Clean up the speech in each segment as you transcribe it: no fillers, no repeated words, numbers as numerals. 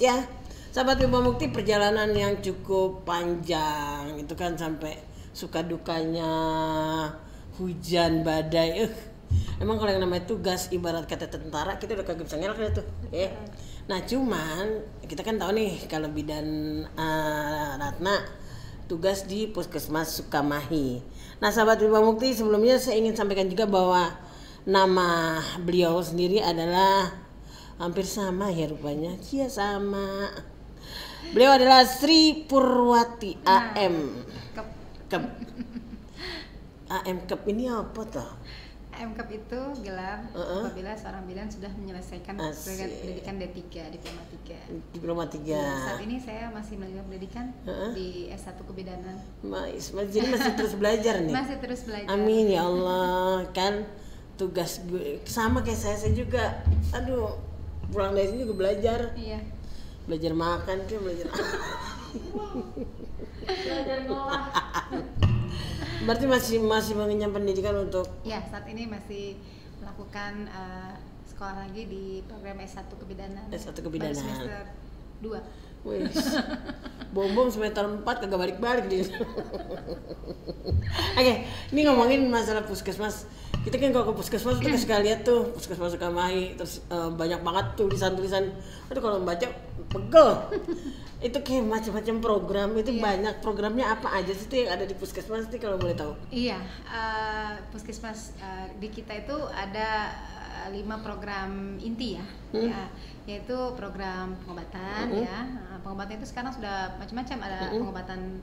ya. Sahabat Bima Mukti, perjalanan yang cukup panjang itu kan, sampai suka dukanya, hujan, badai. Emang kalau yang namanya tugas ibarat kata tentara, kita udah kagak bisa ngelak dah tuh. Ya. Nah cuman kita kan tahu nih kalau bidan Ratna tugas di Puskesmas Sukamahi. Nah sahabat Bima Mukti, sebelumnya saya ingin sampaikan juga bahwa nama beliau sendiri adalah hampir sama ya rupanya. Iya sama. Beliau adalah Sri Purwati AM Kep. AM Kep ini apa toh? AM Kep itu gelar apabila seorang bidan sudah menyelesaikan pendidikan D3, Diploma 3. Ya, saat ini saya masih melanjutkan pendidikan di S1 Kebidanan. Jadi masih terus belajar nih? Masih terus belajar. Amin ya Allah. Kan tugas gue sama kayak saya juga. Aduh, pulang dari sini juga belajar. Iya. Belajar makan, kan belajar ngolah. Berarti masih mengenyam pendidikan untuk? Ya, saat ini masih melakukan sekolah lagi di program S1 Kebidanan. S1 Kebidanan. Semester 2. Wih, bom semester 4 kagak balik-balik dia. Oke, ini ngomongin masalah puskesmas. Kita kan kalau ke puskesmas kita suka lihat tuh Puskesmas Sukamahi, terus banyak banget tulisan-tulisan. Aduh kalau membaca pegel. Itu kayak macam-macam program, itu banyak programnya apa aja sih tuh yang ada di puskesmas itu kalau boleh tahu? Iya, puskesmas di kita itu ada 5 program inti ya, yaitu program pengobatan ya. Pengobatan itu sekarang sudah macam-macam, ada pengobatan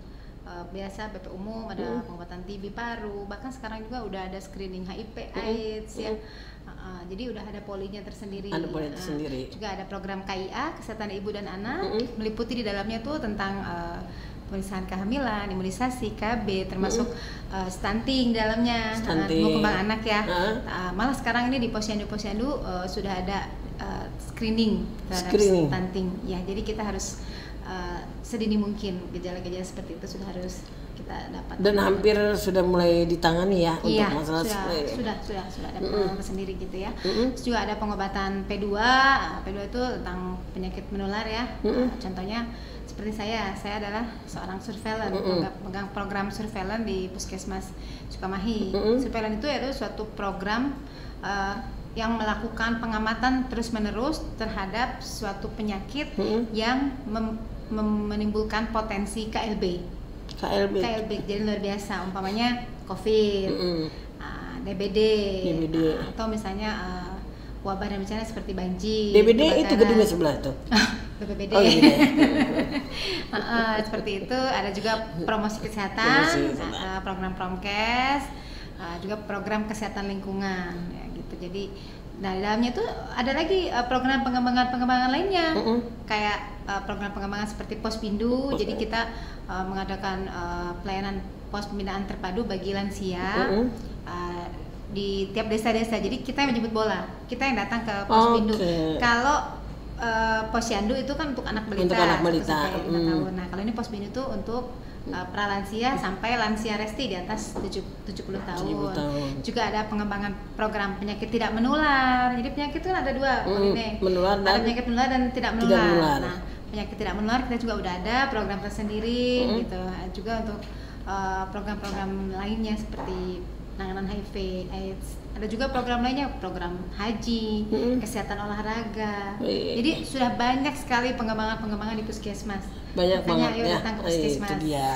biasa BP umum, ada pengobatan TB paru, bahkan sekarang juga udah ada screening HIV AIDS ya. Jadi udah ada polinya tersendiri. Ada poli tersendiri. Juga ada program KIA, kesehatan ibu dan anak, meliputi di dalamnya tuh tentang pemeriksaan kehamilan, imunisasi, KB, termasuk stunting dalamnya, tumbuh kembang anak ya. Malah sekarang ini di posyandu sudah ada screening terhadap stunting. Ya, jadi kita harus sedini mungkin gejala-gejala seperti itu sudah harus kita dapat. Dan hampir sudah mulai ditangani ya untuk masalah sudah ada pengobatan sendiri gitu ya. Terus juga ada pengobatan P2 itu tentang penyakit menular ya. Contohnya seperti saya adalah seorang surveillance, pegang program surveillance di Puskesmas Sukamahi. Surveillance itu yaitu suatu program yang melakukan pengamatan terus-menerus terhadap suatu penyakit yang menimbulkan potensi KLB, jadi luar biasa, umpamanya COVID, DBD. Atau misalnya wabah dan bencana seperti banjir. DBD itu gedungnya sebelah tuh. BPBD. Oh, iya. Seperti itu. Ada juga promosi kesehatan, program Promkes, juga program kesehatan lingkungan ya gitu. Jadi nah di dalamnya itu ada lagi program pengembangan lainnya, kayak program pengembangan seperti Pospindu. Jadi kita mengadakan pelayanan pos pembinaan terpadu bagi lansia di tiap desa-desa. Jadi kita yang menjemput bola, kita yang datang ke Pospindu. Kalau posyandu itu kan untuk anak balita, sampai 5 tahun. Nah kalau ini Pospindu itu untuk pralansia sampai lansia resti di atas 70 tahun. Juga ada pengembangan program penyakit tidak menular. Jadi penyakit itu kan ada 2, ada penyakit menular dan tidak menular. Nah, penyakit tidak menular kita juga udah ada program tersendiri gitu. Juga untuk program-program lainnya seperti penanganan HIV, AIDS. Ada juga program lainnya, program haji, kesehatan olahraga. Jadi sudah banyak sekali pengembangan di puskesmas. Banyak banget ya. Datang ke puskesmas. Itu dia.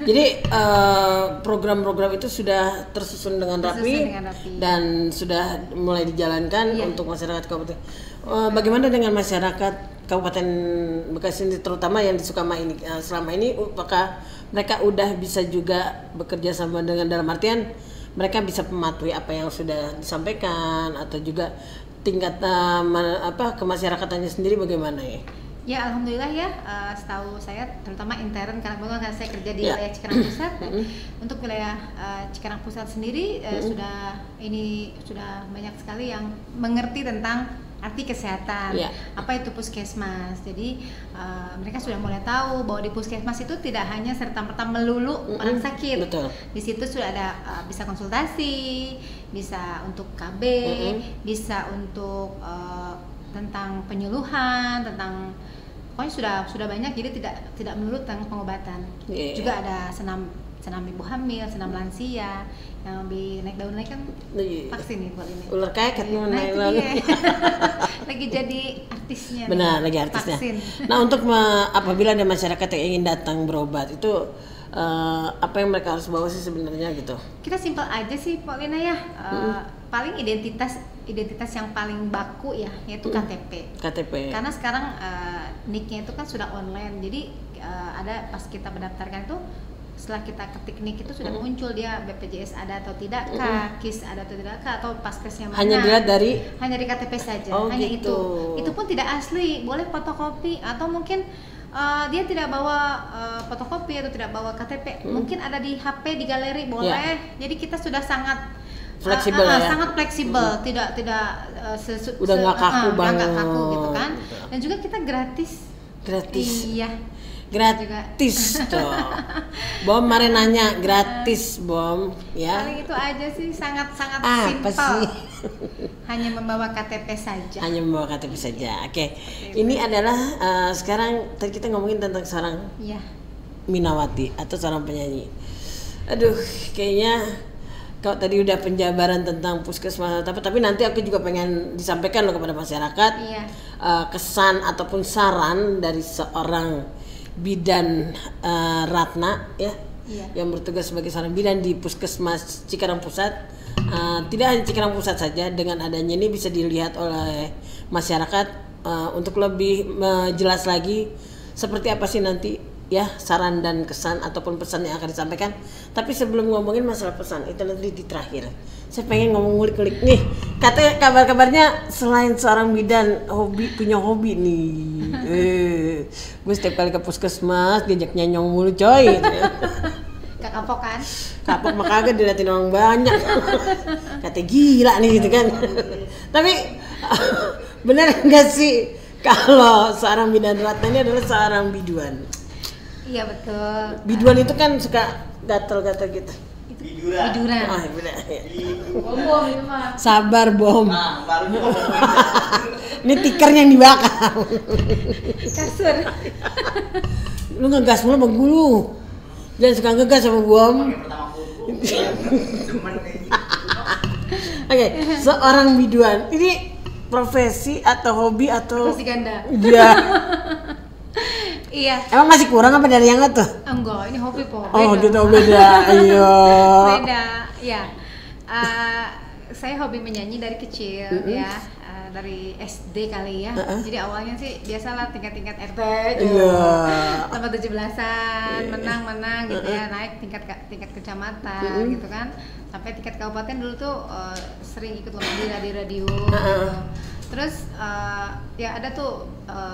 Jadi program-program itu sudah tersusun dengan rapi dan sudah mulai dijalankan untuk masyarakat kabupaten. Bagaimana dengan masyarakat Kabupaten Bekasi terutama yang di Sukamahi ini selama ini, apakah mereka udah bisa juga bekerja sama dengan, dalam artian mereka bisa mematuhi apa yang sudah disampaikan, atau juga tingkat kemasyarakatannya sendiri bagaimana ya? Ya alhamdulillah ya, setahu saya terutama intern, karena kebetulan saya kerja di wilayah Cikarang Pusat. Untuk wilayah Cikarang Pusat sendiri sudah banyak sekali yang mengerti tentang arti kesehatan, apa itu puskesmas. Jadi mereka sudah mulai tahu bahwa di puskesmas itu tidak hanya serta-merta melulu orang sakit. Betul. Di situ sudah ada bisa konsultasi, bisa untuk KB, bisa untuk tentang penyuluhan, tentang pokoknya sudah banyak, jadi tidak melulu tentang pengobatan. Juga ada senam ibu hamil, senam lansia, yang lebih naik daun kan vaksin nih buat ini. Ular keket naik daun. Lagi jadi artisnya. Benar, lagi artisnya. Vaksin. Nah, untuk apabila ada masyarakat yang ingin datang berobat itu apa yang mereka harus bawa sih sebenarnya gitu? Kita simpel aja sih Pak Lina ya. Paling identitas yang paling baku ya, yaitu KTP. Karena sekarang NIK-nya itu kan sudah online, jadi ada pas kita mendaftarkan itu, setelah kita ketik NIK itu sudah muncul dia BPJS ada atau tidakkah, KIS ada atau tidakkah, atau paskesnya mana. Hanya dilihat dari KTP saja. Hanya gitu. Itu pun tidak asli, boleh fotokopi atau mungkin dia tidak bawa fotokopi atau tidak bawa KTP, mungkin ada di HP di galeri boleh. Jadi kita sudah sangat fleksibel ya? Sangat fleksibel, tidak udah nggak kaku banget, nggak kaku gitu kan. Dan juga kita gratis. Iya, gratis tuh. Bom kemarin nanya gratis Bom ya. Paling itu aja sih, sangat apa simpel sih? Hanya membawa KTP saja. Oke. Ini adalah sekarang tadi kita ngomongin tentang seorang Minawati atau seorang penyanyi. Aduh, kayaknya kalau tadi udah penjabaran tentang puskesmas, tapi nanti aku juga pengen disampaikan loh kepada masyarakat kesan ataupun saran dari seorang bidan Ratna yang bertugas sebagai seorang bidan di Puskesmas Cikarang Pusat. Tidak hanya Cikarang Pusat saja, dengan adanya ini bisa dilihat oleh masyarakat untuk lebih jelas lagi seperti apa sih nanti ya saran dan kesan ataupun pesan yang akan disampaikan. Tapi sebelum ngomongin masalah pesan itu nanti di terakhir, saya pengen ngomong ngulik-ngulik nih. Katanya kabarnya selain seorang bidan punya hobi nih. Gue setiap kali ke puskesmas diajak nyanyong mulu coy. Gak kapok kan? Kapok mah kagak, diliatin orang banyak. Katanya gila nih gitu kan. Tapi benar enggak sih kalau seorang bidan Ratna ini adalah seorang biduan? Iya betul. Biduan itu kan suka gatel-gatel gitu. Biduran. Oh, benar. Bom itu mah. Sabar Bom. Ini tikernya yang dibakar. Kasur. Lu ngegas mulu bang gulu. Jangan suka ngegas sama Bom. Oke, seorang biduan. Ini profesi atau hobi atau profesi ganda? Iya. Iya. Emang masih kurang apa dari yang itu? Enggak, ini hobi po. Oh gitu, beda. Iya. Beda, ya. Saya hobi menyanyi dari kecil ya, dari SD kali ya. Jadi awalnya sih biasalah tingkat-tingkat RT, sampai 17-an, menang gitu ya, naik tingkat kecamatan gitu kan, sampai tingkat kabupaten dulu tuh sering ikut lomba di radio. Gitu. Terus ya ada tuh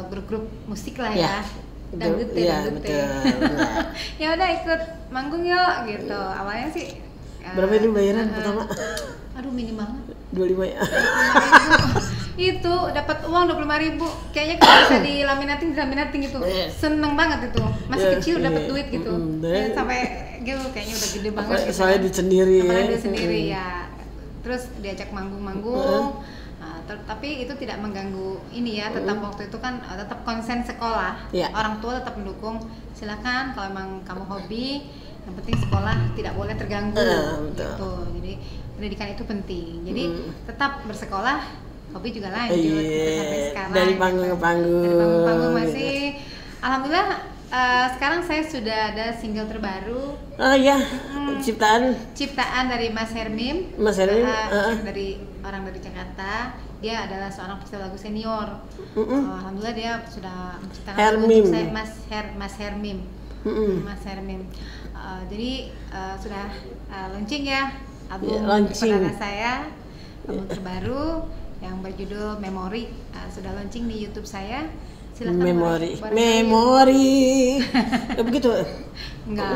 grup-grup musik lah ya. Dangdut ya. Ya udah ikut manggung yuk gitu. Awalnya sih berapa itu bayaran pertama? Aduh minim banget. 25 ya. Itu dapat uang 25.000. Kayaknya kalau bisa dilaminating gitu. Seneng banget itu. Masih kecil dapat duit gitu. Sampai gitu kayaknya udah gede banget gitu. Saya duit sendiri. Duit sendiri ya. Terus diajak manggung-manggung. Tapi itu tidak mengganggu ini ya, tetap waktu itu kan tetap konsen sekolah, orang tua tetap mendukung, silakan kalau emang kamu hobi, yang penting sekolah tidak boleh terganggu gitu. Jadi pendidikan itu penting, jadi tetap bersekolah, hobi juga lanjut sampai sekarang. Dari panggung ke panggung. Dari panggung masih, alhamdulillah. Sekarang saya sudah ada single terbaru. Oh iya, ciptaan dari Mas Hermim. Dari orang dari Jakarta. Dia adalah seorang peserta lagu senior. Alhamdulillah dia sudah menciptakan lagu untuk saya, Mas Hermim. Mas Hermim. Jadi sudah launching ya album perdana saya, album terbaru yang berjudul Memori. Sudah launching di YouTube saya. Silakan memori. Begitu? Enggak.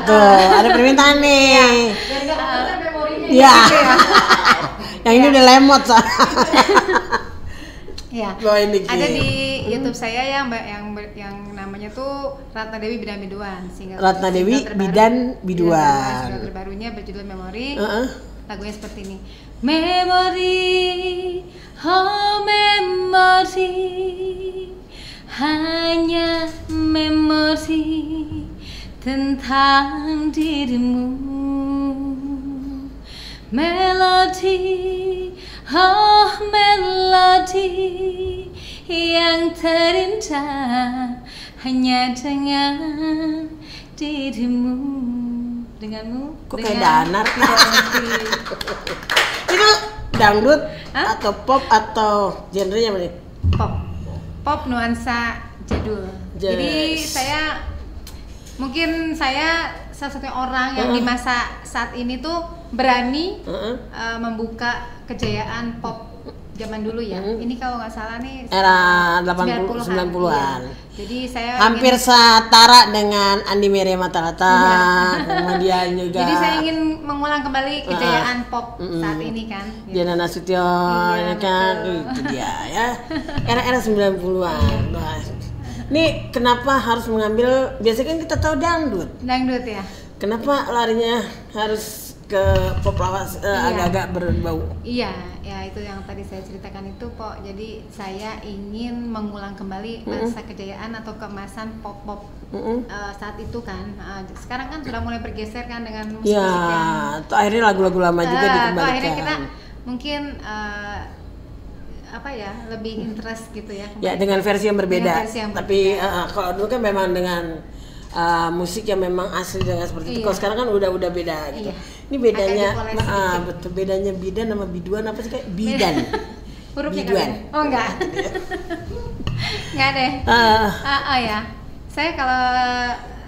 Tuh, ada permintaan nih. Biar enggak ada memorinya. Iya. Yang ini udah lemot Ya. Ada di YouTube saya yang namanya tuh Ratna Dewi Bidan Biduan. Ratna Dewi Bidan Biduan. Single terbarunya berjudul Memori. Lagunya seperti ini. Memori, oh memori. memori, hanya memori tentang dirimu. Melodi, oh melodi yang terindah hanya dengan dirimu. Denganmu. Kok kayak danar? Itu dangdut atau pop atau genrenya apa nih? Pop nuansa jadul. Jadi mungkin saya salah satu orang yang di masa saat ini tuh berani membuka kejayaan pop zaman dulu ya. Ini kalau nggak salah nih era 80 90-an. Iya. Jadi saya hampir setara dengan Andi Maria Matalata, kemudian juga. Jadi saya ingin mengulang kembali kejayaan pop saat ini kan. Diana Nasution, ya kan, itu dia ya. Era-era 90-an. Ini kenapa harus mengambil? Biasanya kan kita tahu dangdut. Dangdut ya. Kenapa larinya harus ke pop lawas agak-agak berbau? Iya, ya itu yang tadi saya ceritakan itu, Pok. Jadi saya ingin mengulang kembali masa kejayaan atau keemasan pop saat itu kan. Sekarang kan sudah mulai bergeser kan dengan musik yang akhirnya lagu-lagu lama juga dikembalikan. Akhirnya kita mungkin lebih interest gitu ya. Ya dengan versi yang berbeda. Tapi berbeda. kalau dulu kan memang dengan musik yang memang asli dengan seperti itu. Kalau sekarang kan udah beda gitu. Ini bedanya, betul bedanya bidan sama biduan apa sih kayak bidan? Hurufnya biduan. Kan? Oh enggak, enggak deh. Ya, saya kalau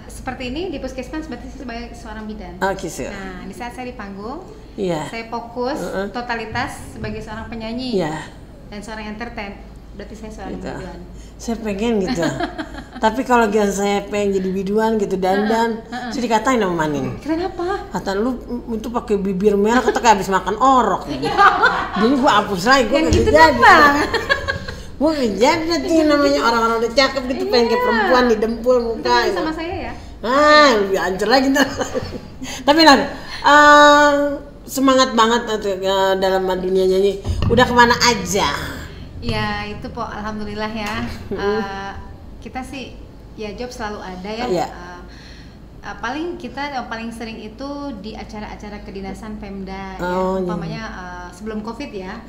seperti ini di puskesmas berarti saya sebagai seorang bidan. Sure. Nah, di saat saya di panggung, saya fokus totalitas sebagai seorang penyanyi dan seorang entertain. Berarti saya seorang biduan. Saya pengen gitu. Tapi kalau saya pengen jadi biduan gitu dandan, saya dikatain sama Manin. Kenapa? Kata lu itu pakai bibir merah, kata kayak habis makan orok. Jadi gua hapus lagi, gua gitu jadi. Gua jadi nanti namanya orang-orang udah cakep gitu pengen kayak perempuan didempul muka. Sama saya ya. Lebih hancur lagi ntar. Tapi semangat banget dalam dunia nyanyi. Udah kemana aja? Ya itu Pok, alhamdulillah ya. Kita sih ya job selalu ada ya. Paling sering itu di acara-acara kedinasan Pemda umpamanya sebelum Covid ya.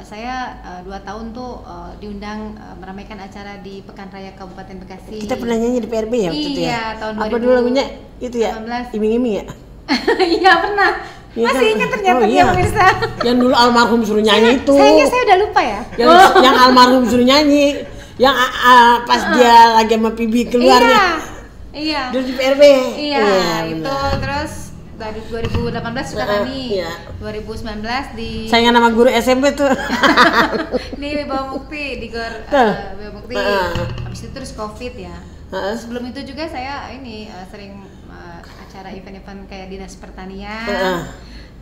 Saya 2 tahun tuh diundang meramaikan acara di Pekan Raya Kabupaten Bekasi. Kita pernah nyanyi di PRB ya waktu itu ya? Iya, tahun 2018. Apa dulu lagunya? Itu ya? Iming-iming ya? Iya pernah. Masih ingat ternyata dia pemirsa. Yang dulu almarhum suruh nyanyi itu. Saya udah lupa ya. Yang almarhum suruh nyanyi. Yang pas dia lagi sama Pibi keluarnya. Iya. Dulu di PRB. Iya, itu terus dari 2018 sudah kami. 2019 di saingan nama guru SMP tuh. Di Wibawa Mukti, di Gor Wibawa Mukti. Habis itu terus Covid ya. Sebelum itu juga saya sering acara event-event kayak dinas pertanian,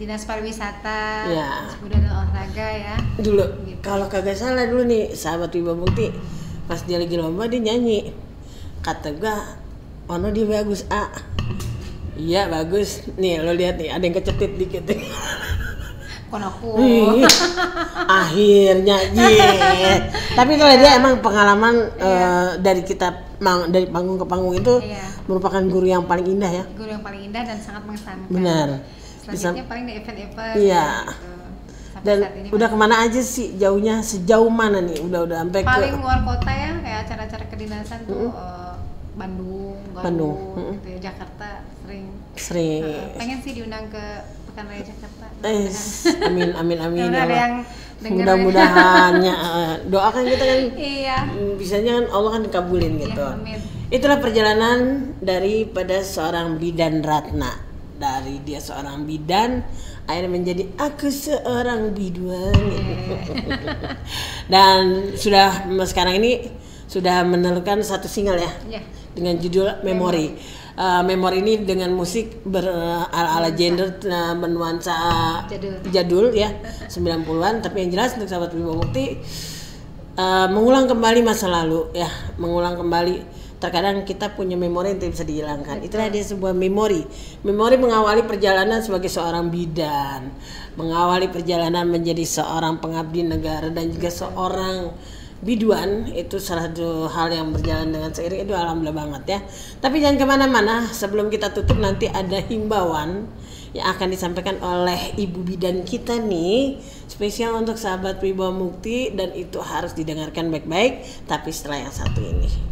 dinas pariwisata, kemudian olahraga ya. Dulu gitu. Kalau kagak salah dulu nih sahabat Wibawa Mukti pas dia lagi lomba dia nyanyi, kata gua, Ono dia bagus iya bagus nih lo lihat nih ada yang kecetit dikit nih. Kon aku. Akhirnya tapi itu dia emang pengalaman dari kita dari panggung ke panggung itu merupakan guru yang paling indah ya. Guru yang paling indah dan sangat mengesankan. Benar. Selanjutnya paling di event-event. Iya. Gitu. Dan udah kemana aja sih jauhnya, sejauh mana nih? Udah sampai paling luar kota ya, kayak acara-acara kedinasan tuh Bandung, gitu ya, Jakarta sering. Pengen sih diundang ke Pekan Raya Jakarta. Amin. Ada yang mudah-mudahan doakan kita kan. Iya. Bisanya kan Allah kan dikabulin gitu. Amin. Itulah perjalanan daripada seorang bidan Ratna. Dari dia seorang bidan akhirnya menjadi aku seorang biduan. Dan sekarang ini sudah menelurkan satu single ya. Dengan judul Memori. Memori ini dengan musik ala gender bernuansa jadul ya 90-an, tapi yang jelas untuk sahabat Wibawa Mukti mengulang kembali masa lalu ya, mengulang kembali. Terkadang kita punya memori yang tidak bisa dihilangkan. Itulah dia sebuah memori mengawali perjalanan sebagai seorang bidan, mengawali perjalanan menjadi seorang pengabdi negara dan juga seorang biduan itu salah satu hal yang berjalan dengan seiring, itu alhamdulillah banget ya. Tapi jangan kemana-mana, sebelum kita tutup nanti ada himbauan yang akan disampaikan oleh Ibu Bidan kita nih, spesial untuk sahabat Wibawa Mukti, dan itu harus didengarkan baik-baik, tapi setelah yang satu ini.